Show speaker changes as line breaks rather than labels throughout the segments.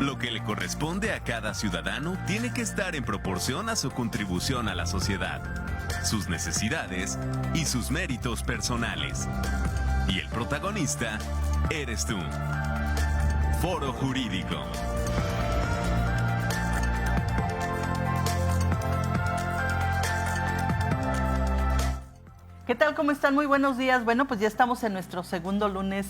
Lo que le corresponde a cada ciudadano tiene que estar en proporción a su contribución a la sociedad, sus necesidades y sus méritos personales. Y el protagonista eres tú. Foro Jurídico.
¿Qué tal? ¿Cómo están? Muy buenos días. Bueno, pues ya estamos en nuestro segundo lunes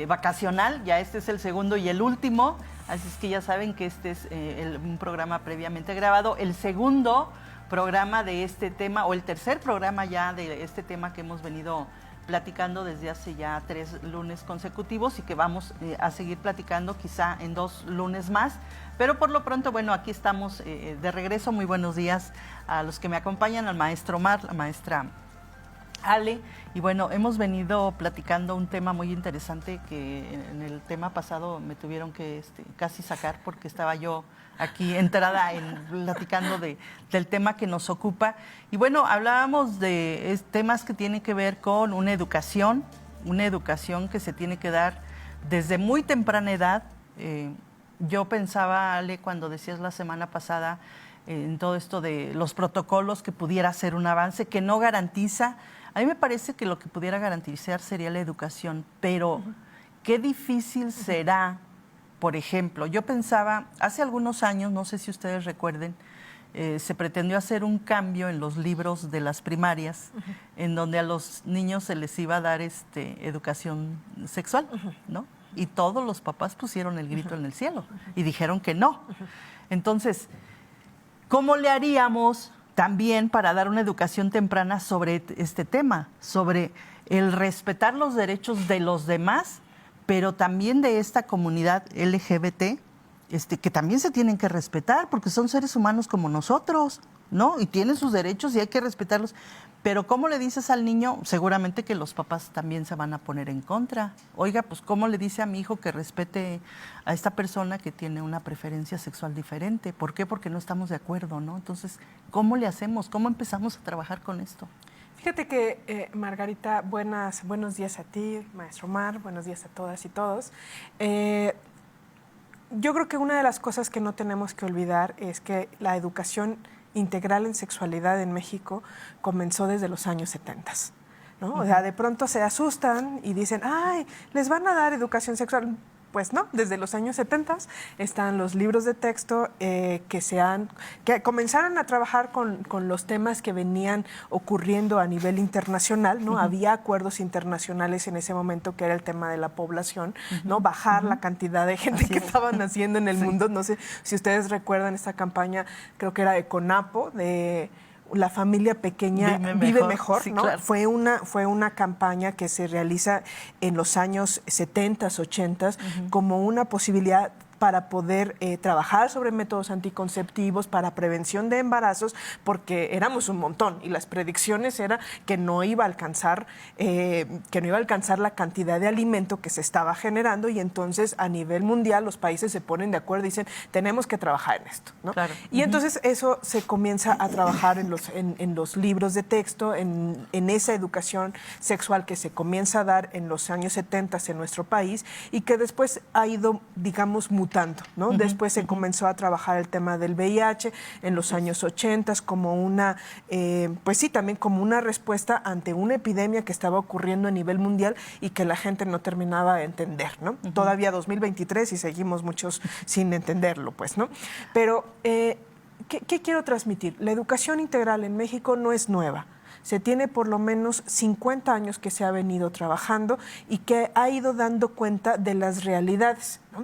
vacacional. Ya este es el segundo y el último. Así es que ya saben que este es un programa previamente grabado. El segundo programa de este tema, o el tercer programa ya de este tema que hemos venido platicando desde hace ya 3 lunes consecutivos y que vamos a seguir platicando quizá en 2 lunes más. Pero por lo pronto, bueno, aquí estamos de regreso. Muy buenos días a los que me acompañan, al maestro Omar, la maestra Ale, y bueno, hemos venido platicando un tema muy interesante que en el tema pasado me tuvieron que casi sacar porque estaba yo aquí entrada platicando del tema que nos ocupa. Y bueno, hablábamos de temas que tienen que ver con una educación que se tiene que dar desde muy temprana edad. Yo pensaba, Ale, cuando decías la semana pasada en todo esto de los protocolos, que pudiera ser un avance que no garantiza. A mí me parece que lo que pudiera garantizar sería la educación, pero qué difícil será. Por ejemplo, yo pensaba, hace algunos años, no sé si ustedes recuerden, se pretendió hacer un cambio en los libros de las primarias, en donde a los niños se les iba a dar educación sexual, ¿no? Y todos los papás pusieron el grito en el cielo y dijeron que no. Entonces, ¿cómo le haríamos también para dar una educación temprana sobre este tema, sobre el respetar los derechos de los demás, pero también de esta comunidad LGBT, que también se tienen que respetar porque son seres humanos como nosotros, ¿no? Y tienen sus derechos y hay que respetarlos. Pero ¿cómo le dices al niño? Seguramente que los papás también se van a poner en contra. Oiga, pues ¿cómo le dice a mi hijo que respete a esta persona que tiene una preferencia sexual diferente? ¿Por qué? Porque no estamos de acuerdo, ¿no? Entonces, ¿cómo le hacemos? ¿Cómo empezamos a trabajar con esto?
Fíjate que, Margarita, buenos días a ti, maestro Omar, buenos días a todas y todos. Yo creo que una de las cosas que no tenemos que olvidar es que la educación integral en sexualidad en México comenzó desde los años 70, ¿no? O sea, de pronto se asustan y dicen, ay, ¿les van a dar educación sexual? Pues no, desde los años 70 están los libros de texto que comenzaron a trabajar con los temas que venían ocurriendo a nivel internacional, ¿no? Había acuerdos internacionales en ese momento que era el tema de la población, ¿no? Bajar la cantidad de gente que estaba naciendo en el mundo. No sé si ustedes recuerdan esta campaña, creo que era de CONAPO, de La familia pequeña vive mejor,
sí,
¿no?
Claro.
Fue una campaña que se realiza en los años 70, 80 como una posibilidad para poder trabajar sobre métodos anticonceptivos, para prevención de embarazos, porque éramos un montón y las predicciones era que no iba a alcanzar la cantidad de alimento que se estaba generando, y entonces a nivel mundial los países se ponen de acuerdo y dicen, tenemos que trabajar en esto, ¿no?
Claro.
Y entonces eso se comienza a trabajar en los libros de texto, en esa educación sexual que se comienza a dar en los años 70 en nuestro país y que después ha ido, digamos, mutando, ¿no? Después se comenzó a trabajar el tema del VIH en los años 80 como pues sí, también como una respuesta ante una epidemia que estaba ocurriendo a nivel mundial y que la gente no terminaba de entender, ¿no? Todavía 2023 y seguimos muchos sin entenderlo, pues, ¿no? Pero, ¿qué quiero transmitir? La educación integral en México no es nueva. Se tiene por lo menos 50 años que se ha venido trabajando y que ha ido dando cuenta de las realidades, ¿no?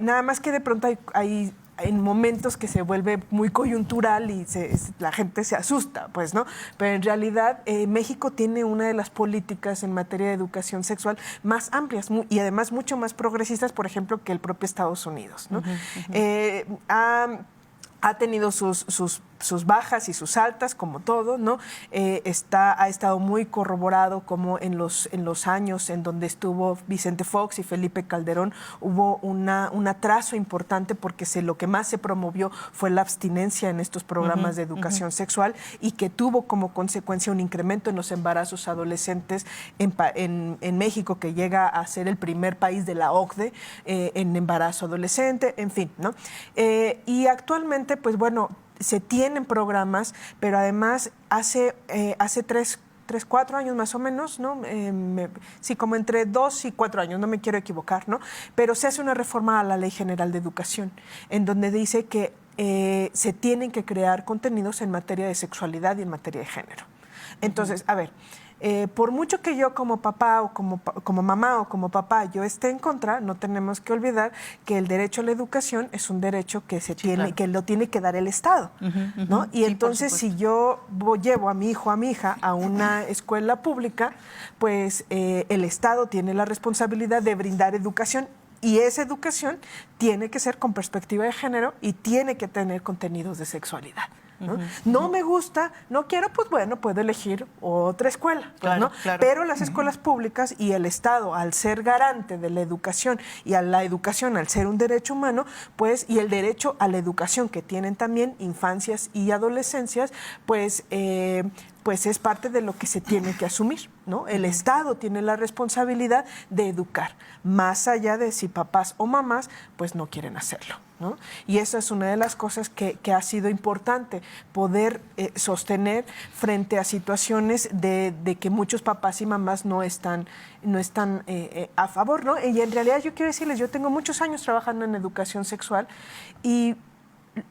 Nada más que de pronto hay en momentos que se vuelve muy coyuntural y la gente se asusta, pues, ¿no? Pero en realidad México tiene una de las políticas en materia de educación sexual más amplias y además mucho más progresistas, por ejemplo, que el propio Estados Unidos, ¿no? Ha tenido sus sus bajas y sus altas, como todo, ¿no? Ha estado muy corroborado como en los años en donde estuvo Vicente Fox y Felipe Calderón hubo un atraso importante porque lo que más se promovió fue la abstinencia en estos programas de educación sexual y que tuvo como consecuencia un incremento en los embarazos adolescentes en México, que llega a ser el primer país de la OCDE en embarazo adolescente, en fin, ¿no? Y actualmente, pues bueno, se tienen programas, pero además hace 4 años más o menos, ¿no? Sí, como entre 2 y 4 años, no me quiero equivocar, ¿no? Pero se hace una reforma a la Ley General de Educación, en donde dice que se tienen que crear contenidos en materia de sexualidad y en materia de género. Entonces, a ver, por mucho que yo como papá o como mamá o como papá yo esté en contra, no tenemos que olvidar que el derecho a la educación es un derecho que que lo tiene que dar el Estado, ¿no? Y entonces si yo llevo a mi hijo, a mi hija a una escuela pública, pues el Estado tiene la responsabilidad de brindar educación. Y esa educación tiene que ser con perspectiva de género y tiene que tener contenidos de sexualidad. No me gusta, no quiero, pues bueno, puedo elegir otra escuela,
claro,
¿no?
Claro.
Pero las escuelas públicas y el Estado, al ser garante de la educación y a la educación al ser un derecho humano, pues, y el derecho a la educación que tienen también infancias y adolescencias, pues es parte de lo que se tiene que asumir, ¿no? El Estado tiene la responsabilidad de educar, más allá de si papás o mamás pues no quieren hacerlo, ¿no? Y esa es una de las cosas que ha sido importante poder sostener frente a situaciones de que muchos papás y mamás no están a favor, ¿no? Y en realidad yo quiero decirles, yo tengo muchos años trabajando en educación sexual y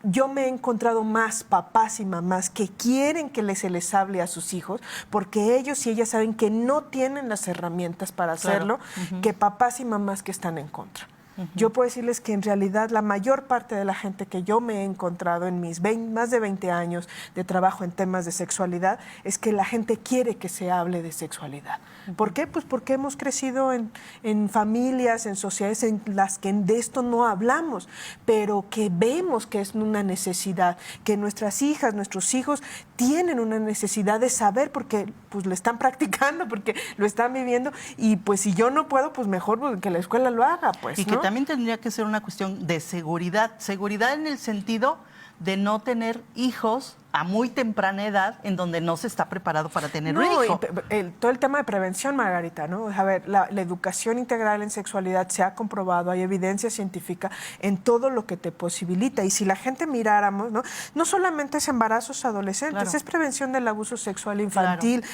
yo me he encontrado más papás y mamás que quieren que se les hable a sus hijos porque ellos y ellas saben que no tienen las herramientas para hacerlo, que papás y mamás que están en contra. Yo puedo decirles que en realidad la mayor parte de la gente que yo me he encontrado en mis más de 20 años de trabajo en temas de sexualidad es que la gente quiere que se hable de sexualidad. ¿Por qué? Pues porque hemos crecido en familias, en sociedades en las que de esto no hablamos, pero que vemos que es una necesidad, que nuestras hijas, nuestros hijos tienen una necesidad de saber porque pues lo están practicando, porque lo están viviendo y pues si yo no puedo, pues mejor pues, que la escuela lo haga, pues,
y
¿no?
que también tendría que ser una cuestión de seguridad. Seguridad en el sentido de no tener hijos a muy temprana edad en donde no se está preparado para tener un hijo.
Todo el tema de prevención, Margarita, ¿no? A ver, la educación integral en sexualidad se ha comprobado, hay evidencia científica en todo lo que te posibilita. Y si la gente miráramos, no solamente es embarazos adolescentes, es prevención del abuso sexual infantil,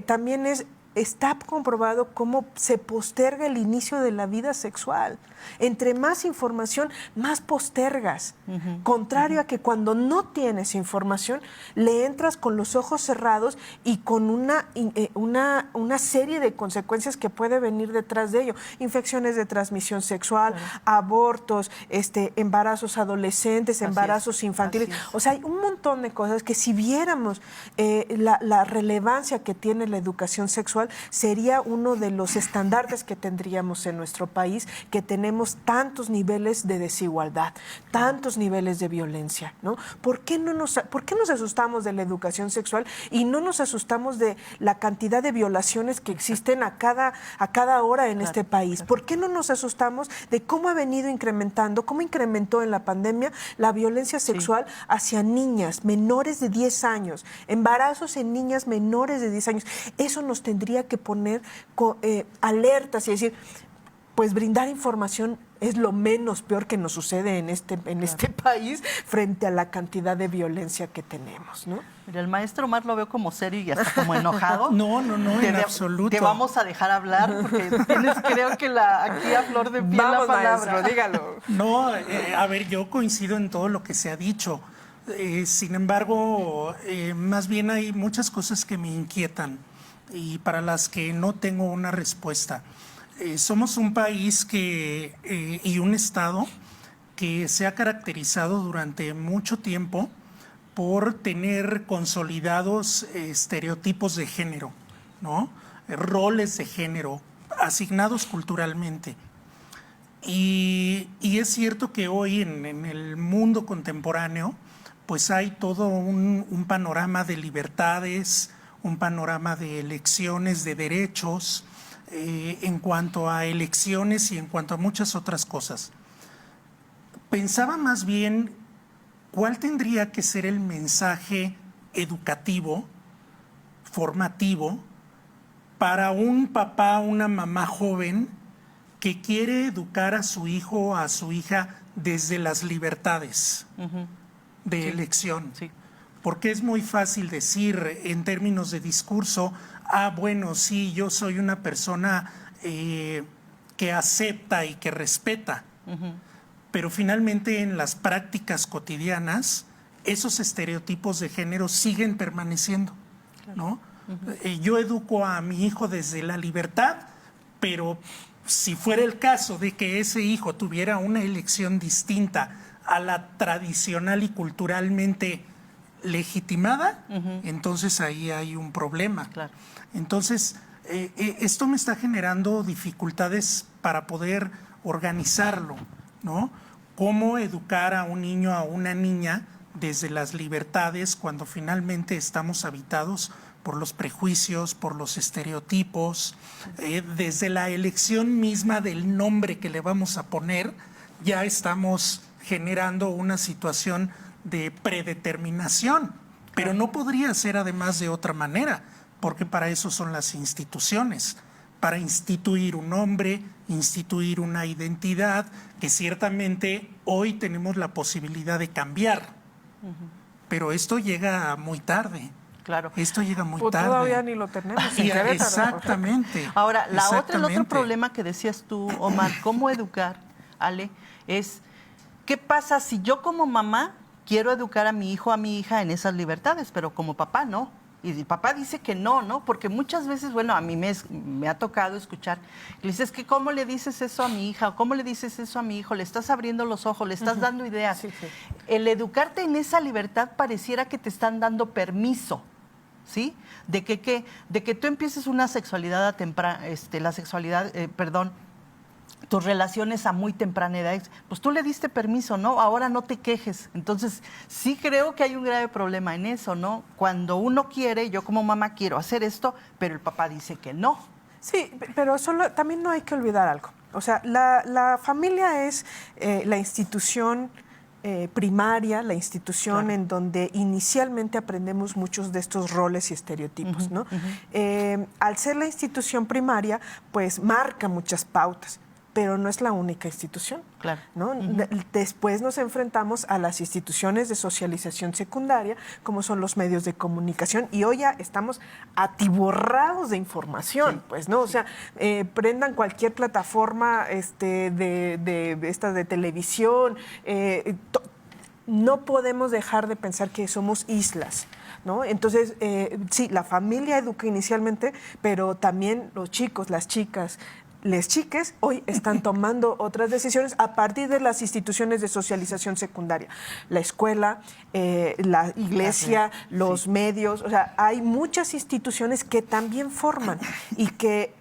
también está comprobado cómo se posterga el inicio de la vida sexual. Entre más información, más postergas. Contrario a que cuando no tienes información, le entras con los ojos cerrados y con una serie de consecuencias que puede venir detrás de ello. Infecciones de transmisión sexual, abortos, embarazos adolescentes, embarazos infantiles. O sea, hay un montón de cosas que si viéramos la relevancia que tiene la educación sexual, sería uno de los estandartes que tendríamos en nuestro país, que tenemos tantos niveles de desigualdad, tantos niveles de violencia, ¿no? ¿Por qué nos asustamos de la educación sexual y no nos asustamos de la cantidad de violaciones que existen a cada hora en este país? ¿Por qué no nos asustamos de cómo ha venido incrementando, cómo incrementó en la pandemia la violencia sexual hacia niñas menores de 10 años, embarazos en niñas menores de 10 años? Eso nos tendría que poner alertas y decir, pues brindar información es lo menos peor que nos sucede en este país frente a la cantidad de violencia que tenemos, ¿no?
Mira, el maestro Omar lo veo como serio y hasta como enojado.
No, en absoluto.
Te vamos a dejar hablar porque tienes, creo que aquí a flor de piel la palabra.
Maestro, dígalo.
No, a ver, yo coincido en todo lo que se ha dicho. Sin embargo, más bien hay muchas cosas que me inquietan y para las que no tengo una respuesta. Somos un país y un estado que se ha caracterizado durante mucho tiempo por tener consolidados estereotipos de género, ¿no? Roles de género asignados culturalmente. Y es cierto que hoy en el mundo contemporáneo, pues hay todo un panorama de libertades, un panorama de elecciones, de derechos, en cuanto a elecciones y en cuanto a muchas otras cosas. Pensaba más bien cuál tendría que ser el mensaje educativo, formativo, para un papá, una mamá joven que quiere educar a su hijo o a su hija desde las libertades de elección. Sí. Porque es muy fácil decir en términos de discurso, bueno, sí, yo soy una persona que acepta y que respeta. Pero finalmente en las prácticas cotidianas, esos estereotipos de género siguen permaneciendo, ¿no? Yo educo a mi hijo desde la libertad, pero si fuera el caso de que ese hijo tuviera una elección distinta a la tradicional y culturalmente legitimada, entonces ahí hay un problema. Claro. Entonces, esto me está generando dificultades para poder organizarlo, ¿no? Cómo educar a un niño, a una niña, desde las libertades cuando finalmente estamos habitados por los prejuicios, por los estereotipos, desde la elección misma del nombre que le vamos a poner, ya estamos generando una situación de predeterminación, pero no podría ser además de otra manera, porque para eso son las instituciones, para instituir un nombre, instituir una identidad que ciertamente hoy tenemos la posibilidad de cambiar, pero esto llega muy tarde.
Claro.
Esto llega muy tarde.
Todavía ni lo tenemos.
Exactamente.
Ahora, el otro problema que decías tú, Omar, cómo educar, Ale, es ¿qué pasa si yo como mamá quiero educar a mi hijo, a mi hija en esas libertades, pero como papá no? Y el papá dice que no, ¿no? Porque muchas veces, bueno, a mí me ha tocado escuchar, le dices que ¿cómo le dices eso a mi hija? ¿O cómo le dices eso a mi hijo? Le estás abriendo los ojos, le estás dando ideas. Sí, sí. El educarte en esa libertad pareciera que te están dando permiso, ¿sí? De que tú empieces una sexualidad a temprana, tus relaciones a muy temprana edad, pues tú le diste permiso, ¿no? Ahora no te quejes. Entonces, sí creo que hay un grave problema en eso, ¿no? Cuando uno quiere, yo como mamá quiero hacer esto, pero el papá dice que no.
Sí, pero también no hay que olvidar algo. O sea, la familia es la institución primaria, la institución en donde inicialmente aprendemos muchos de estos roles y estereotipos, ¿no? Al ser la institución primaria, pues marca muchas pautas, pero no es la única institución,
claro,
¿no? Después nos enfrentamos a las instituciones de socialización secundaria, como son los medios de comunicación, y hoy ya estamos atiborrados de información, pues, ¿no? O sea, prendan cualquier plataforma de televisión, no podemos dejar de pensar que somos islas, ¿no? Entonces, sí, la familia educa inicialmente, pero también los chicos, las chicas, les chiques hoy están tomando otras decisiones a partir de las instituciones de socialización secundaria. La escuela, la iglesia, los medios, o sea, hay muchas instituciones que también forman y que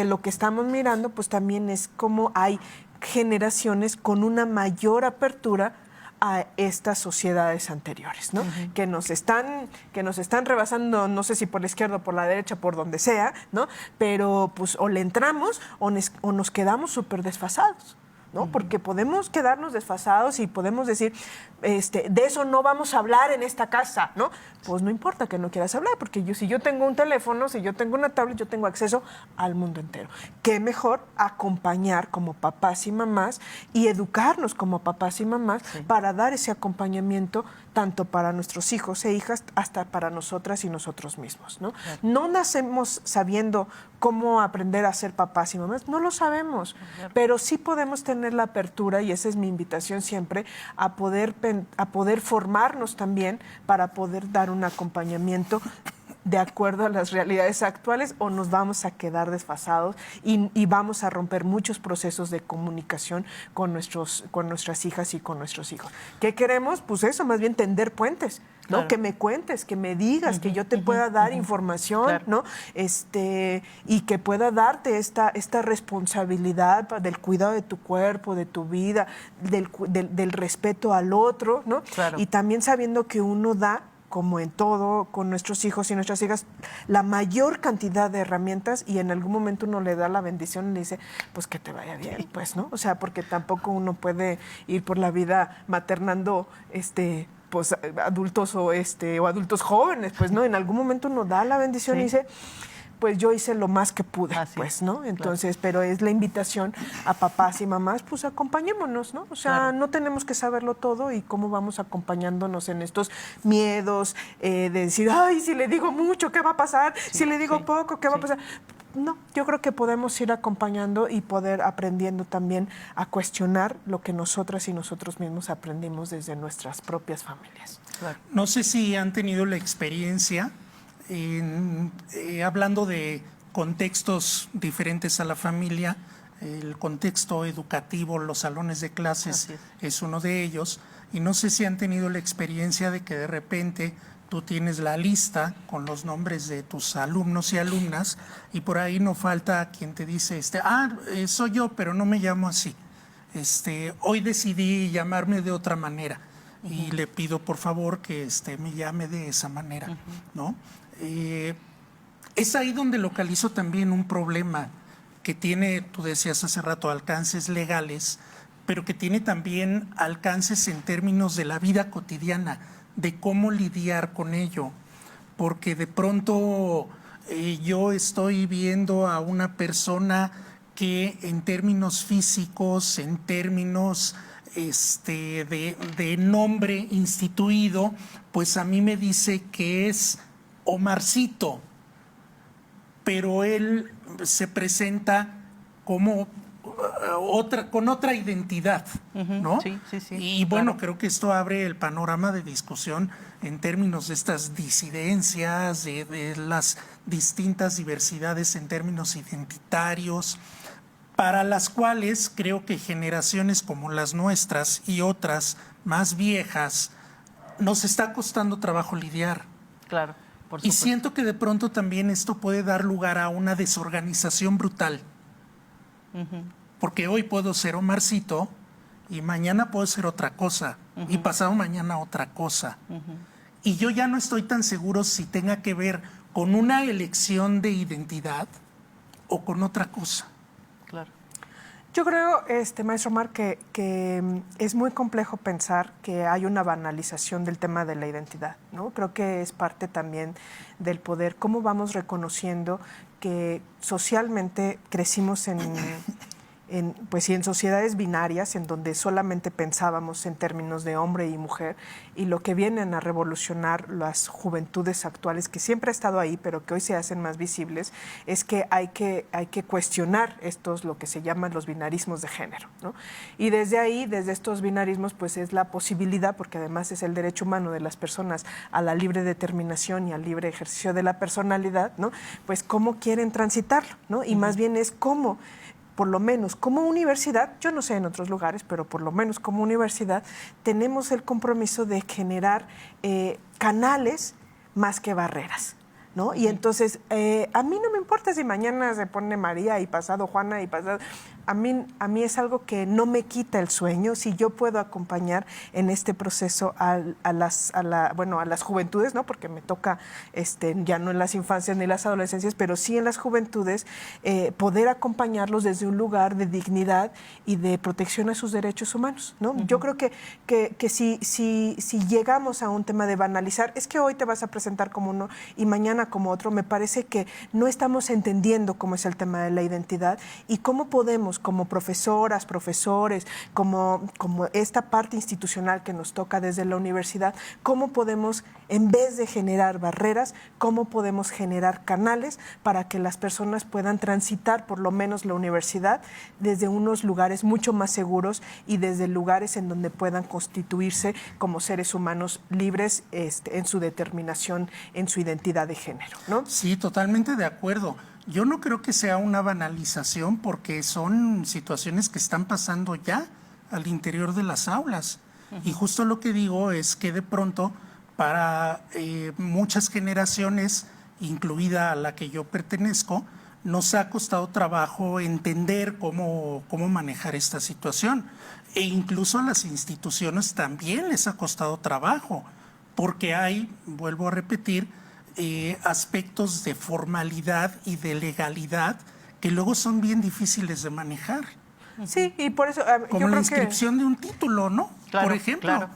lo que estamos mirando pues también es cómo hay generaciones con una mayor apertura a estas sociedades anteriores, ¿no? Que nos están rebasando, no sé si por la izquierda o por la derecha, por donde sea, ¿no? Pero pues o le entramos o nos quedamos súper desfasados, ¿no? Porque podemos quedarnos desfasados y podemos decir, de eso no vamos a hablar en esta casa, ¿no? Pues no importa que no quieras hablar, porque si yo tengo un teléfono, si yo tengo una tablet, yo tengo acceso al mundo entero. Qué mejor acompañar como papás y mamás y educarnos como papás y mamás para dar ese acompañamiento tanto para nuestros hijos e hijas hasta para nosotras y nosotros mismos, ¿no? Claro. No nacemos sabiendo cómo aprender a ser papás y mamás, no lo sabemos, pero sí podemos tener la apertura, y esa es mi invitación siempre, a poder formarnos también para poder dar un acompañamiento de acuerdo a las realidades actuales o nos vamos a quedar desfasados y vamos a romper muchos procesos de comunicación con nuestras hijas y con nuestros hijos. ¿Qué queremos? Pues eso, más bien tender puentes, ¿no?
Claro.
Que me cuentes, que me digas, que yo te pueda dar información,
Claro.
¿no? Y que pueda darte esta responsabilidad del cuidado de tu cuerpo, de tu vida, del respeto al otro, ¿no?
Claro.
Y también sabiendo que uno da, como en todo, con nuestros hijos y nuestras hijas, la mayor cantidad de herramientas, y en algún momento uno le da la bendición y le dice, pues que te vaya bien, pues, ¿no? O sea, porque tampoco uno puede ir por la vida maternando, pues, adultos o adultos jóvenes, pues, ¿no? En algún momento uno da la bendición
Sí.
y dice, pues yo hice lo más que pude,
Así
pues,
es,
¿no? Entonces, pero es la invitación a papás y mamás, pues acompañémonos, ¿no? O sea,
Claro.
no tenemos que saberlo todo y cómo vamos acompañándonos en estos miedos de decir, ay, si le digo mucho, ¿qué va a pasar? Si le digo poco, ¿qué va a pasar? No, yo creo que podemos ir acompañando y poder aprendiendo también a cuestionar lo que nosotras y nosotros mismos aprendimos desde nuestras propias familias.
Claro.
No sé si han tenido la experiencia, hablando de contextos diferentes a la familia, el contexto educativo, los salones de clases
Así
es uno de ellos, y no sé si han tenido la experiencia de que de repente tú tienes la lista con los nombres de tus alumnos y alumnas y por ahí no falta quien te dice, soy yo, pero no me llamo así. Hoy decidí llamarme de otra manera y le pido por favor que me llame de esa manera, ¿no? Es ahí donde localizo también un problema que tiene, tú decías hace rato, alcances legales, pero que tiene también alcances en términos de la vida cotidiana, de cómo lidiar con ello, porque de pronto yo estoy viendo a una persona que en términos físicos, en términos de nombre instituido, pues a mí me dice que es Omarcito, pero él se presenta como con otra identidad, ¿no?
Sí, sí, sí,
Y bueno,
claro.
creo que esto abre el panorama de discusión en términos de estas disidencias, de las distintas diversidades en términos identitarios, para las cuales creo que generaciones como las nuestras y otras más viejas nos está costando trabajo lidiar.
Claro, por
Y
supuesto.
siento que de pronto también esto puede dar lugar a una desorganización brutal. Porque hoy puedo ser Omarcito y mañana puedo ser otra cosa y pasado mañana otra cosa. Y yo ya no estoy tan seguro si tenga que ver con una elección de identidad o con otra cosa.
Claro.
Yo creo, maestro Omar, que es muy complejo pensar que hay una banalización del tema de la identidad, ¿no? Creo que es parte también del poder, cómo vamos reconociendo que socialmente crecimos en sociedades binarias en donde solamente pensábamos en términos de hombre y mujer, y lo que vienen a revolucionar las juventudes actuales, que siempre ha estado ahí, pero que hoy se hacen más visibles, es que hay que cuestionar lo que se llaman los binarismos de género, ¿no? Y desde ahí, desde estos binarismos, pues es la posibilidad, porque además es el derecho humano de las personas a la libre determinación y al libre ejercicio de la personalidad, ¿no? Pues cómo quieren transitarlo, ¿no? Y más bien es cómo, por lo menos como universidad, yo no sé en otros lugares, pero por lo menos como universidad, tenemos el compromiso de generar canales más que barreras, ¿no? Y entonces, a mí no me importa si mañana se pone María y pasado Juana y pasado... A mí es algo que no me quita el sueño si yo puedo acompañar en este proceso a las juventudes, ¿no? Porque me toca ya no en las infancias ni las adolescencias, pero sí en las juventudes, poder acompañarlos desde un lugar de dignidad y de protección a sus derechos humanos, ¿no? Yo creo que si llegamos a un tema de banalizar, es que hoy te vas a presentar como uno y mañana como otro, me parece que no estamos entendiendo cómo es el tema de la identidad y cómo podemos, como profesoras, profesores, como esta parte institucional que nos toca desde la universidad, cómo podemos En vez de generar barreras, ¿cómo podemos generar canales para que las personas puedan transitar por lo menos la universidad desde unos lugares mucho más seguros y desde lugares en donde puedan constituirse como seres humanos libres en su determinación, en su identidad de género, ¿no?
Sí, totalmente de acuerdo. Yo no creo que sea una banalización porque son situaciones que están pasando ya al interior de las aulas. Y justo lo que digo es que de pronto para muchas generaciones, incluida a la que yo pertenezco, nos ha costado trabajo entender cómo manejar esta situación. E incluso a las instituciones también les ha costado trabajo, porque hay, vuelvo a repetir, aspectos de formalidad y de legalidad que luego son bien difíciles de manejar.
Sí, y por eso
Como
yo
la
creo
inscripción de un título, ¿no?
Claro,
por ejemplo.
claro.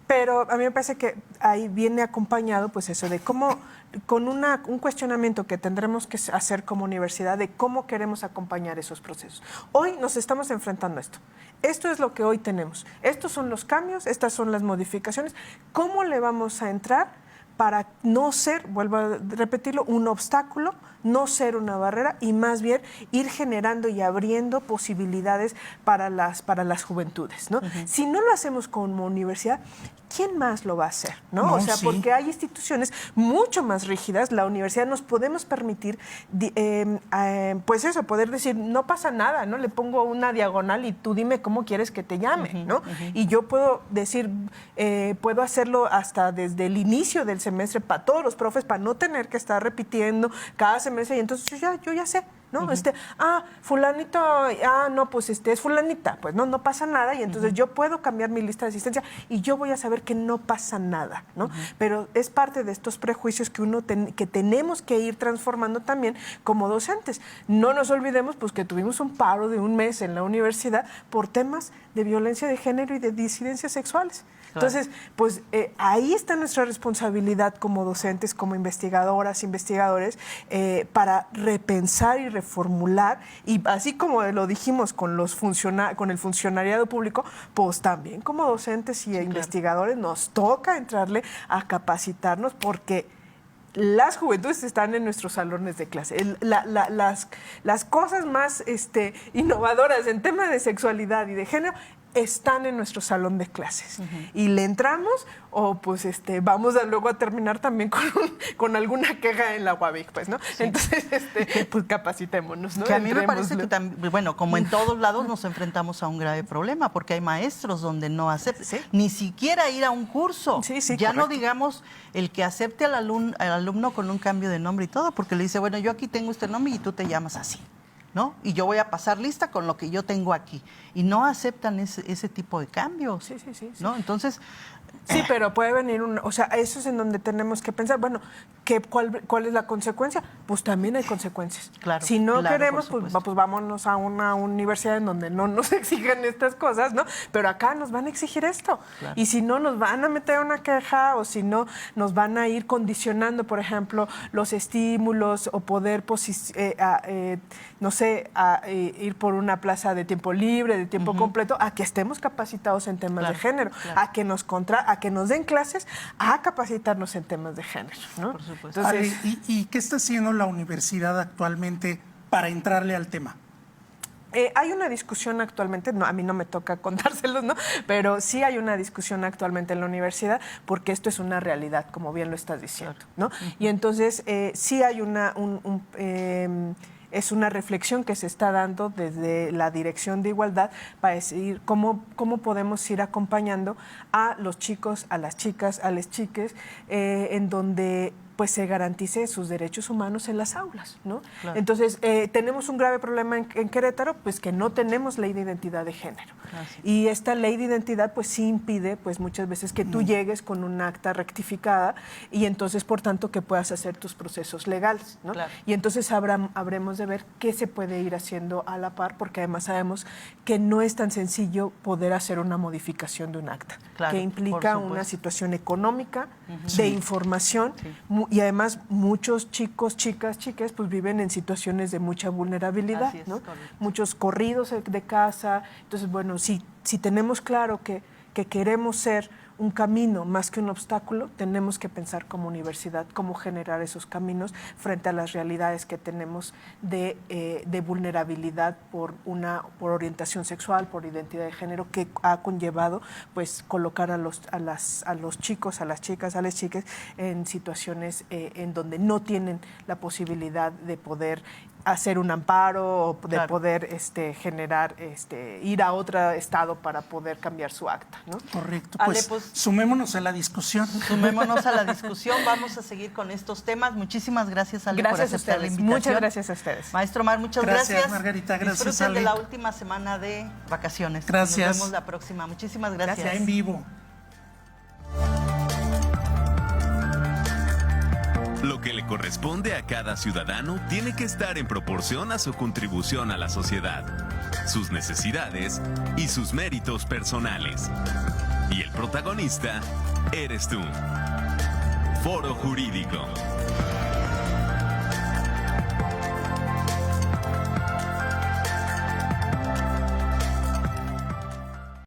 Pero a mí me parece que ahí viene acompañado pues eso de cómo, con un cuestionamiento que tendremos que hacer como universidad de cómo queremos acompañar esos procesos. Hoy nos estamos enfrentando a esto. Esto es lo que hoy tenemos. Estos son los cambios, estas son las modificaciones. ¿Cómo le vamos a entrar para no ser, vuelvo a repetirlo, un obstáculo, no ser una barrera y más bien ir generando y abriendo posibilidades para las juventudes, ¿no? Si no lo hacemos como universidad, ¿quién más lo va a hacer? ¿No? O sea,
sí.
porque hay instituciones mucho más rígidas. La universidad nos podemos permitir, pues eso, poder decir, no pasa nada, ¿no? Le pongo una diagonal y tú dime cómo quieres que te llame, ¿no? Y yo puedo decir, puedo hacerlo hasta desde el inicio del semestre para todos los profes, para no tener que estar repitiendo cada semestre. Y entonces yo ya sé, ¿no? Fulanito, no, pues es fulanita, pues no pasa nada y entonces yo puedo cambiar mi lista de asistencia y yo voy a saber que no pasa nada, ¿no? Pero es parte de estos prejuicios que que tenemos que ir transformando también como docentes. No nos olvidemos pues que tuvimos un paro de un mes en la universidad por temas de violencia de género y de disidencias sexuales. Entonces, pues ahí está nuestra responsabilidad como docentes, como investigadoras, investigadores, para repensar y reformular, y así como lo dijimos con el funcionariado público, pues también como docentes y investigadores nos toca entrarle a capacitarnos porque las juventudes están en nuestros salones de clase. Las cosas más innovadoras en tema de sexualidad y de género están en nuestro salón de clases. Y le entramos o pues vamos luego a terminar también con alguna queja en la UABIC, pues, ¿no? Sí. Entonces, pues capacitémonos, ¿no?
Que a mí me parece que también, bueno, como en todos lados nos enfrentamos a un grave problema, porque hay maestros donde no aceptan, ni siquiera ir a un curso.
Sí,
ya
correcto.
no digamos el que acepte al alumno con un cambio de nombre y todo, porque le dice, bueno, yo aquí tengo este nombre y tú te llamas así, ¿no? Y yo voy a pasar lista con lo que yo tengo aquí. Y no aceptan ese tipo de cambios.
Sí.
¿No? Entonces...
Sí, pero puede venir o sea, eso es en donde tenemos que pensar, bueno, ¿cuál es la consecuencia? Pues también hay consecuencias.
Claro,
si no
claro,
queremos, pues vámonos a una universidad en donde no nos exigen estas cosas, ¿no? Pero acá nos van a exigir esto. Claro. Y si no, nos van a meter una queja o si no, nos van a ir condicionando, por ejemplo, los estímulos o poder, ir por una plaza de tiempo libre, de tiempo completo, a que estemos capacitados en temas de género, a que nos den clases a capacitarnos en temas de género, ¿no?
Por supuesto.
Entonces, ¿y qué está haciendo la universidad actualmente para entrarle al tema?
Hay una discusión actualmente, a mí no me toca contárselos, ¿no? Pero sí hay una discusión actualmente en la universidad porque esto es una realidad, como bien lo estás diciendo, ¿no? Y entonces sí hay es una reflexión que se está dando desde la Dirección de Igualdad para decir cómo podemos ir acompañando a los chicos, a las chicas, a las chiques, en donde pues se garantice sus derechos humanos en las aulas, ¿no? Claro. Entonces, tenemos un grave problema en Querétaro, pues que no tenemos ley de identidad de género. Gracias. Y esta ley de identidad, pues sí impide, pues muchas veces que tú llegues con un acta rectificada y entonces, por tanto, que puedas hacer tus procesos legales, ¿no? Claro. Y entonces habremos de ver qué se puede ir haciendo a la par, porque además sabemos que no es tan sencillo poder hacer una modificación de un acta, claro, que implica una situación económica, de información, y además muchos chicos, chicas, pues viven en situaciones de mucha vulnerabilidad, ¿no? Muchos corridos de casa. Entonces, bueno, si tenemos claro que queremos ser un camino más que un obstáculo, tenemos que pensar como universidad cómo generar esos caminos frente a las realidades que tenemos de vulnerabilidad por orientación sexual, por identidad de género, que ha conllevado pues colocar a los chicos, a las chicas, a las chicas en situaciones en donde no tienen la posibilidad de poder hacer un amparo o de poder generar, ir a otro estado para poder cambiar su acta, ¿no?
Correcto.
Ale,
Pues sumémonos a la discusión.
Sumémonos a la discusión. Vamos a seguir con estos temas. Muchísimas gracias, Ale, por aceptar la invitación.
Muchas gracias a ustedes.
Maestro Mar, muchas gracias.
Gracias, Margarita. Gracias,
Disfruten
Ale.
de la última semana de vacaciones.
Gracias.
Nos vemos la próxima. Muchísimas gracias.
Ya en vivo.
Lo que le corresponde a cada ciudadano tiene que estar en proporción a su contribución a la sociedad, sus necesidades y sus méritos personales. Y el protagonista eres tú. Foro Jurídico.